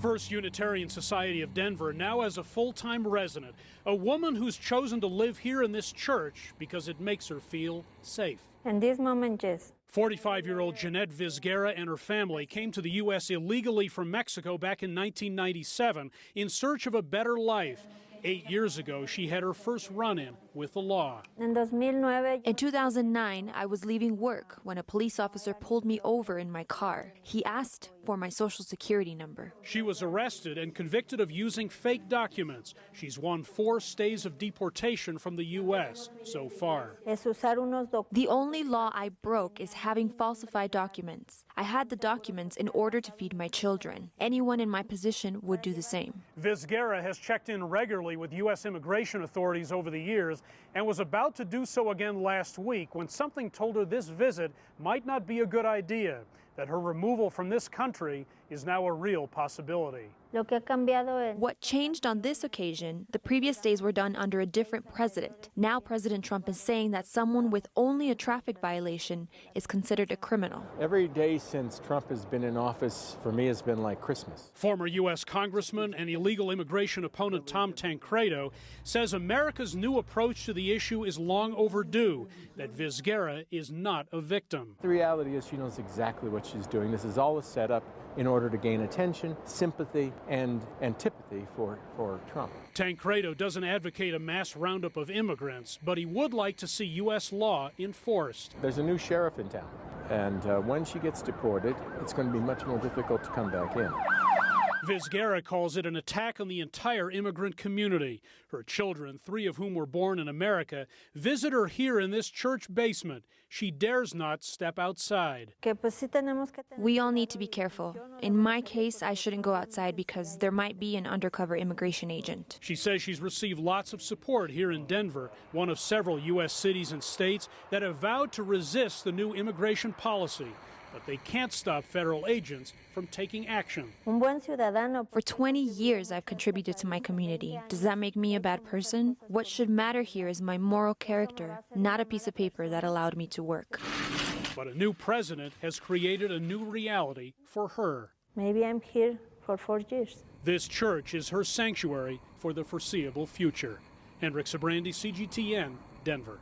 First Unitarian Society of Denver now as a full-time resident, a woman who's chosen to live here in this church because it makes her feel safe. In this moment, yes. 45-year-old Jeanette Vizguera and her family came to the U.S. illegally from Mexico back in 1997 in search of a better life. 8 years ago, she had her first run-in with the law. In 2009, I was leaving work when a police officer pulled me over in my car. He asked for my social security number. She was arrested and convicted of using fake documents. She's won 4 stays of deportation from the U.S. so far. The only law I broke is having falsified documents. I had the documents in order to feed my children. Anyone in my position would do the same. Vizguera has checked in regularly with U.S. immigration authorities over the years and was about to do so again last week when something told her this visit might not be a good idea, that her removal from this country is now a real possibility. What changed on this occasion, the previous days were done under a different president. Now President Trump is saying that someone with only a traffic violation is considered a criminal. Every day since Trump has been in office, for me, has been like Christmas. Former U.S. Congressman and illegal immigration opponent Tom Tancredo says America's new approach to the issue is long overdue, that Vizguera is not a victim. The reality is she knows exactly what she's doing. This is all a setup in order to gain attention, sympathy, and antipathy for Trump. Tancredo doesn't advocate a mass roundup of immigrants, but he would like to see U.S. law enforced. There's a new sheriff in town, and when she gets deported, it's going to be much more difficult to come back in. Vizguera calls it an attack on the entire immigrant community. Her children, 3 of whom were born in America, visit her here in this church basement. She dares not step outside. We all need to be careful. In my case, I shouldn't go outside because there might be an undercover immigration agent. She says she's received lots of support here in Denver, one of several U.S. cities and states that have vowed to resist the new immigration policy. But they can't stop federal agents from taking action. For 20 years, I've contributed to my community. Does that make me a bad person? What should matter here is my moral character, not a piece of paper that allowed me to work. But a new president has created a new reality for her. Maybe I'm here for 4 years. This church is her sanctuary for the foreseeable future. Hendrik, Sybrandy, CGTN, Denver.